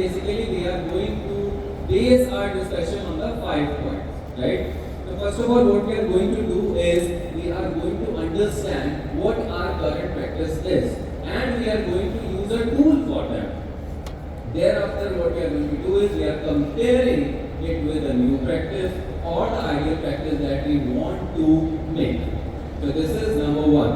basically we are going to base our discussion on the 5 points, right? So first of all, what we are going to do is we are going to understand what our current practice is, and we are going to use a tool for that. Thereafter, what we are going to do is we are comparing it with a new practice or the ideal practice that we want to make. So this is number one.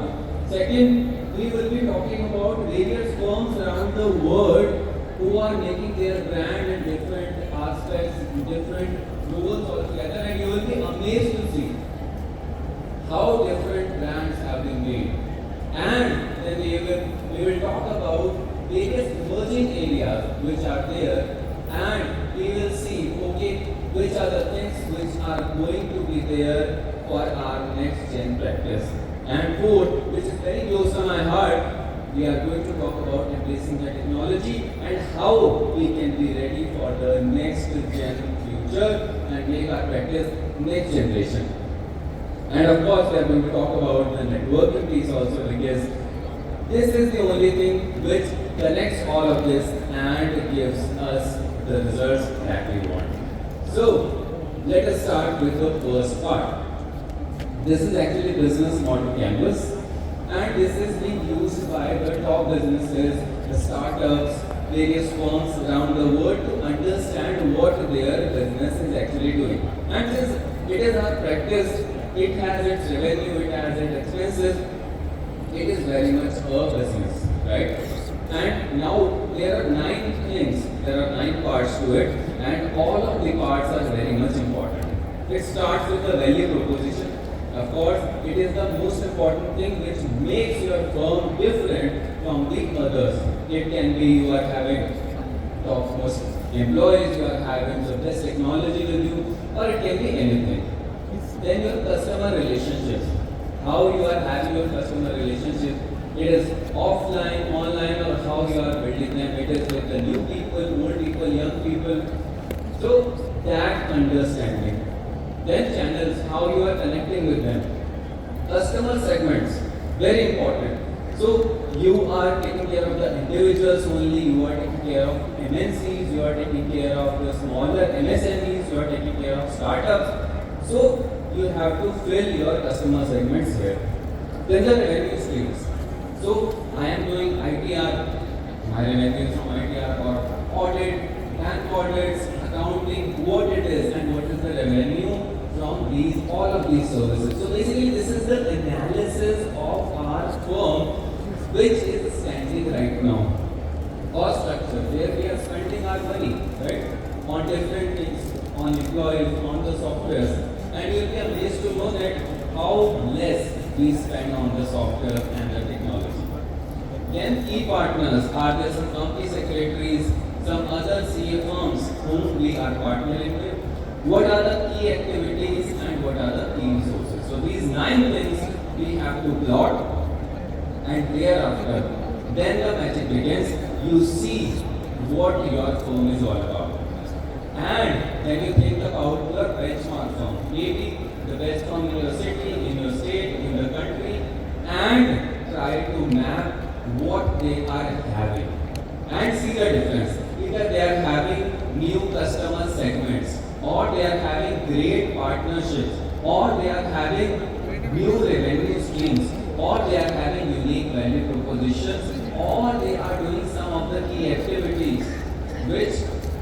Second, we will be talking about various firms around the world who are making their brand in different aspects, different roles altogether, and you will be amazed to see how different brands have been made. And then we will talk about various emerging areas which are there, and we will see, okay, which are the things which are going to be there for our next gen practice. And fourth, which is very close to my heart, we are going to talk about embracing the technology and how we can be ready for the next gen future and make our practice next generation. And of course, we are going to talk about the networking piece also, because this is the only thing which connects all of this and gives us the results that we want. So, let us start with the first part. This is actually business model canvas, and this is being used by the top businesses, the startups, various firms around the world to understand what their business is actually doing. And it is our practice, it has its revenue, it has its expenses, it is very much a business, right? And now there are 9 things, there are 9 parts to it, and all of the parts are very much important. It starts with the value proposition. Of course, it is the most important thing which makes your firm different from the others. It can be you are having topmost employees, you are having the best technology with you, or it can be anything. Then your customer relationships. How you are having your customer relationship. It is offline, online, or how you are building them. It is with the new people, old people, young people. So that understanding. Then channels, how you are connecting with them. Customer segments, very important. So you are taking care of the individuals only, you are taking care of MNCs, you are taking care of the smaller MSMEs, you are taking care of startups. So you have to fill your customer segments here. Then the revenue streams. So I am doing ITR, my revenue is from ITR or audit, bank audits, accounting, what it is and what is the revenue from all of these services. So basically this is the analysis of our firm which is standing right now. Cost structure, where we are spending our money, right? On different things, on employees, on the software. And you will be amazed to know that how less we spend on the software and the technology. Then key partners, are there some company secretaries, some other CA firms whom we are partnering with? What are the key activities and what are the key resources? So these 9 things we have to plot, and thereafter, then the magic begins. You see what your firm is all about. And then you think about your benchmark firm, maybe the best firm in your city, in your state, in the country, and try to map what they are having and see the difference. Either they are having new customer segments, or they are having great partnerships, or they are having new revenue streams, or they are having unique value propositions, or they are doing some of the key activities which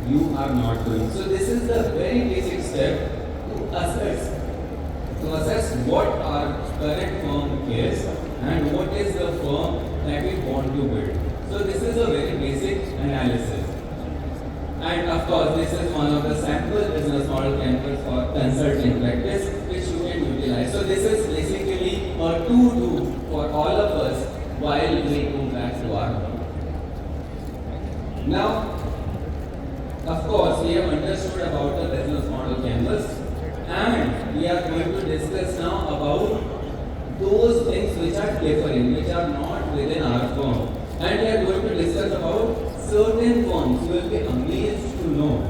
you are not doing. So this is the very basic step to assess what our current firm is and what is the firm that we want to build. So this is a very basic analysis. And of course, this is one of the sample business model canvas for consulting practice which you can utilize. So this is basically a to-do for all of us while we go back to our work. Now, of course, we have understood about the business model canvas, and we are going to discuss now about those things which are different, which are not within our firm. And we are going to discuss about certain firms. You will be amazed to know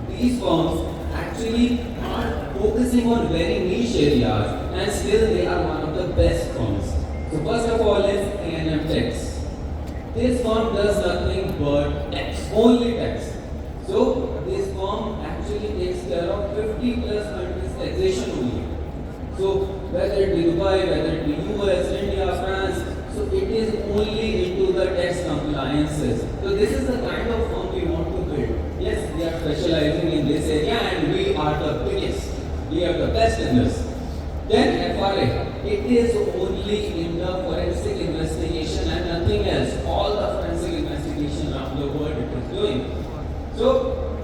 these firms actually are focusing on very niche areas, and still they are one of the best firms. So first of all is A&M Techs. This firm does nothing but tax, only tax. So this firm actually takes care of 50 plus countries taxation only. So whether it be Dubai, whether it be US, India, France, so it is only into the tax compliances. So this is the kind of firm we want to build. Yes, we are specializing in this area and we are the biggest. We are the best in this. Then FRA, it is only in the forensic investigation and nothing else. All the forensic investigation around the world it is doing. So,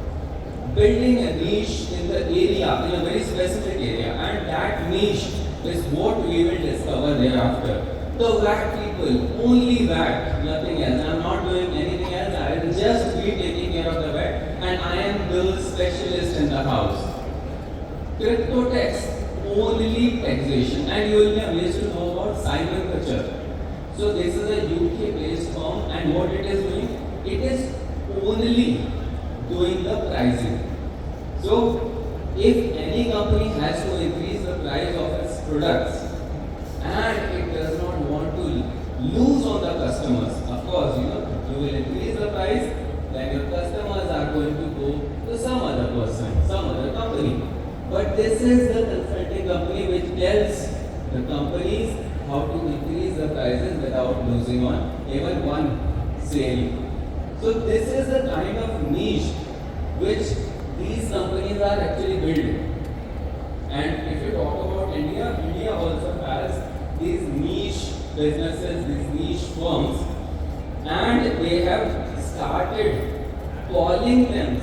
building a niche in the area, in a very specific area, and that niche is what we will discover thereafter. The VAT people, only VAT, nothing else. I am not doing anything else. I will just be taking care of the VAT, and I am the specialist in the house. Crypto tax, only taxation, and you will be amazed to know about Simon Kutcher. So this is a UK-based firm, and what it is doing, it is only doing the pricing. So if any company has to increase the price of its products, and it does not want to lose on the customers, of course, you will increase the price, then your customers are going to go to some other person, some other company. But this is the consulting company which tells the companies how to increase the prices without losing on even one sale. So this is the kind of niche which these companies are actually building. And if you talk about India, India also has these niche businesses, these niche firms, and they have started calling them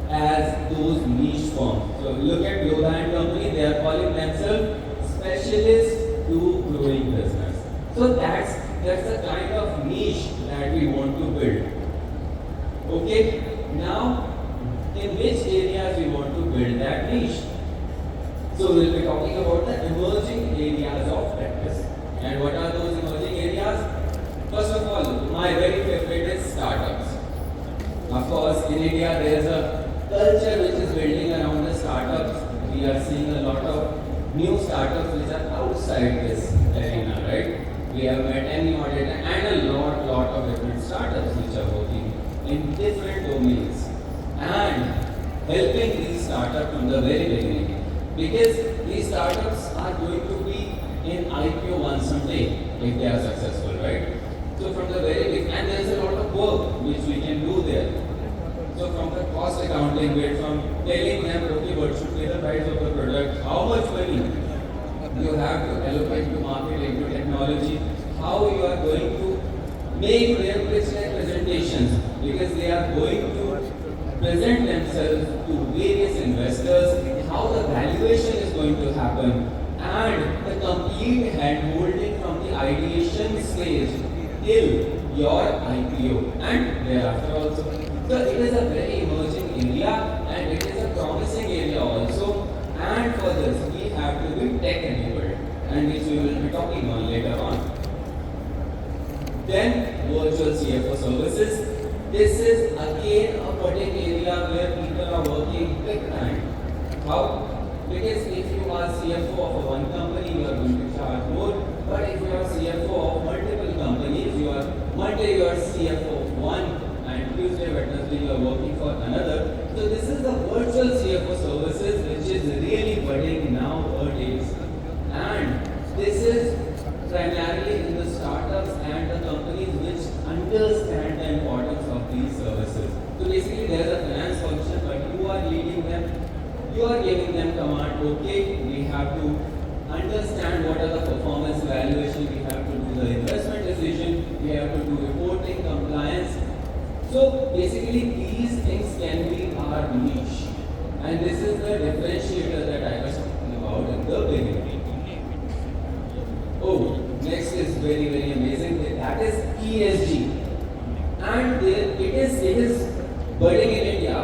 as those niche firms. So look at Globant company, they are calling themselves specialists to growing business. So that's the kind of niche that we want to build. Okay, now in which areas we want to build that niche? So we'll be talking about the emerging areas of practice. And what are those emerging areas? First of all, my very favorite is startups. Of course, in India there is a culture which is building around the startups. We are seeing a lot of new startups which are outside this arena, right? We have met any auditor and a lot of different startups which are working in different domains and helping these startups from the very beginning. Because these startups are going to be in IPO once someday if they are successful, right? So from the very beginning, and there is a lot of work which we can do there. So from the cost accounting bit, from telling them, okay, what should be the price of the product, how much money you have to allocate to marketing, to technology, how you are going to make their pitch deck presentations, because they are going to present themselves to various investors, how the valuation is going to happen, and the complete hand-holding from the ideation stage till your IPO and thereafter also. So it is a very emerging area and it is a promising area also, and for this we have to be tech-enabled, and which we will be talking on later on. Then virtual CFO services. This is again a budding area where people are working big time. How? Because if you are CFO of one company, you are going to charge more. But if you are CFO of multiple companies, you are CFO of one, and Tuesday, Wednesday, you are working for another. So this is the virtual CFO services which is really budding nowadays. And this is primarily in the startups and the companies which understand the importance of these services. So basically there is a finance function, but you are leading them, you are giving them command, okay, we have to understand what are the performance evaluation, we have to do the investment decision, we have to do reporting, compliance. So basically these things can be our niche. And this is the differentiator that I was talking about in the beginning. Oh, next is very amazing. That is ESG. And it is budding in India,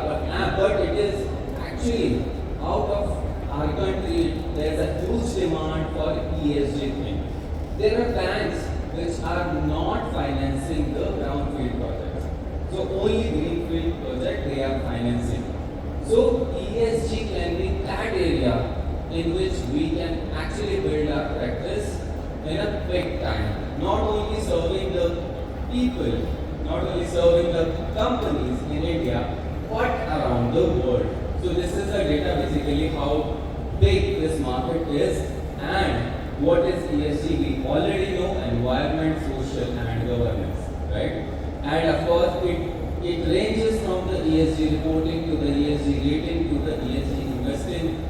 but it is actually out of our country. There is a huge demand for ESG thing. There are banks which are not financing the brownfield projects. So only greenfield project they are financing. So ESG can be that area in which we can actually build our practice in a quick time. Not only serving the people, not only serving the companies in India, but around the world. So this is the data basically how big this market is and what is ESG. We already know environment, social and governance, right? And of course it ranges from the ESG reporting to the ESG rating to the ESG investing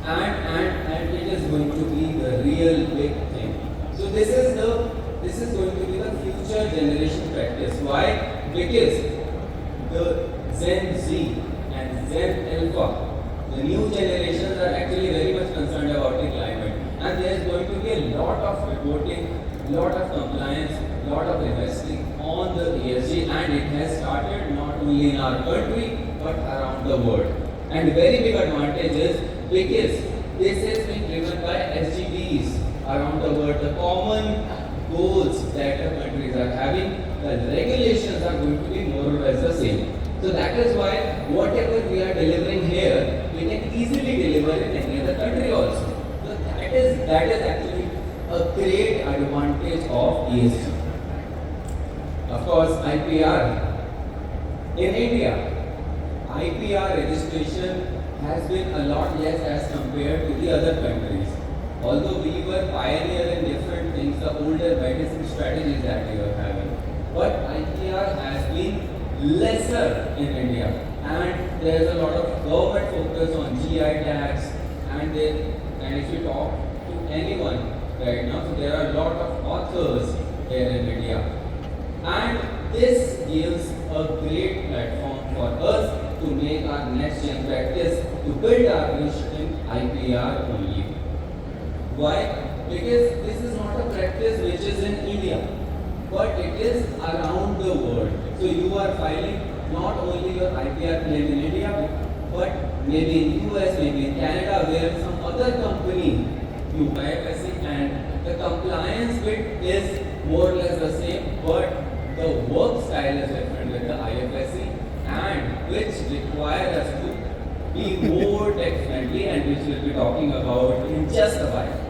and it is going to be the real big thing. So this is going to be the future generation practice. Why? Because the Gen Z and Gen Alpha, the new generations are actually very much concerned about the climate, and there is going to be a lot of reporting, lot of compliance, lot of investing on the ESG, and it has started not only in our country but around the world. And very big advantage is because this has been driven by SDGs around the world, the common goals that the countries are having, the regulations are going to be more or less the same. So that is why whatever we are delivering here, we can easily deliver in any other country also. So that is actually a great advantage of ESG. Of course, IPR. In India, IPR registration has been a lot less as compared to the other countries. Although we were pioneer in different things, the older medicine strategies that we were having. But IPR has been lesser in India. And there is a lot of government focus on GI tax and if you talk to anyone right now, so there are a lot of authors here in India. And this gives a great platform for us to make our next gen practice, to build our niche in IPR only. Why? Because this is not a practice which is in India, but it is around the world. So you are filing not only your IPR claim in India, but maybe in US, maybe in Canada, where some other company you IFSC, and the compliance bit is more or less the same, but the work style is different with the IFSC, and which require us to be more tech friendly, and which we'll be talking about in just a while.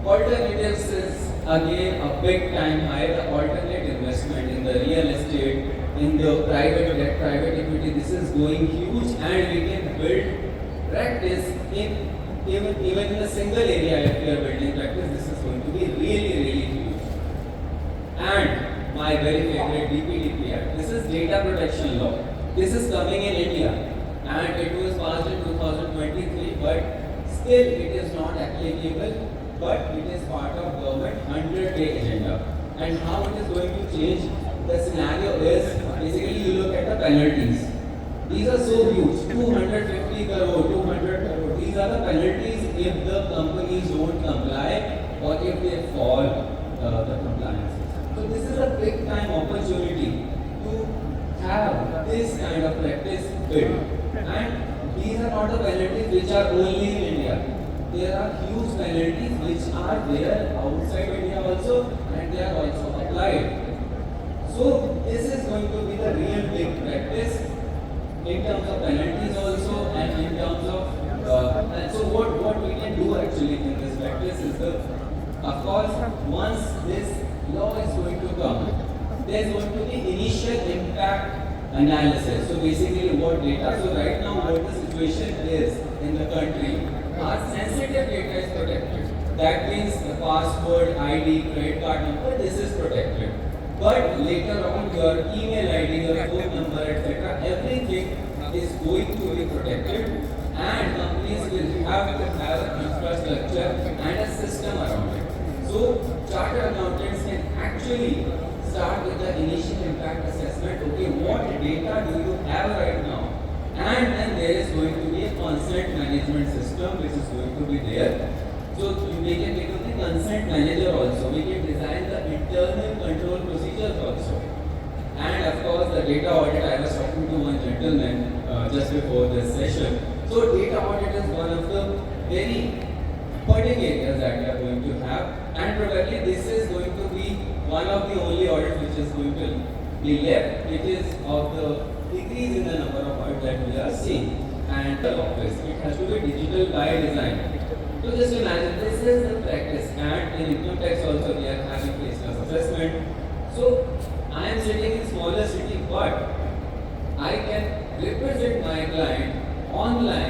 Alternatives is again a big time high. The alternate investment in the real estate, in the private debt, private equity, this is going huge, and we can build practice in even in a single area. If we are building practice, this is going to be really huge. And my very favorite DPDP Act. This is data protection law. This is coming in India, and it was passed in 2023, but still it is not applicable. But it is part of government 100-day agenda. And how it is going to change the scenario is basically you look at the penalties. These are so huge, 250 crore, 200 crore. These are the penalties if the companies don't comply or if they fall the compliance. So this is a big time opportunity to have this kind of practice built. And these are not the penalties which are only in India. There are huge penalties which are there outside India also, and they are also applied. So this is going to be the real big practice in terms of penalties also, and in terms of and so what we can do actually in this practice is of course once this law is going to come, there is going to be initial impact analysis. So basically what data, so right now what the situation is in the country, our sensitive data is protected. That means the password, ID, credit card number, this is protected. But later on, your email ID, your phone number, etc., everything is going to be protected, and companies will have to have an infrastructure and a system around it. So, chartered accountants can actually start with the initial impact assessment. Okay, what data do you have right now? And then there is going to be a consent management system which is going to be there. So we can become the consent manager also. We can design the internal control procedures also. And of course the data audit, I was talking to one gentleman just before this session. So data audit is one of the very burning areas that we are going to have. And probably this is going to be one of the only audits which is going to be left, which is of the decrease in the number of audits that we are seeing. And the office, it has to be digital by design. So just imagine, this is the practice, and in income tax also we are having face loss assessment. So I am sitting in smaller city, but I can represent my client online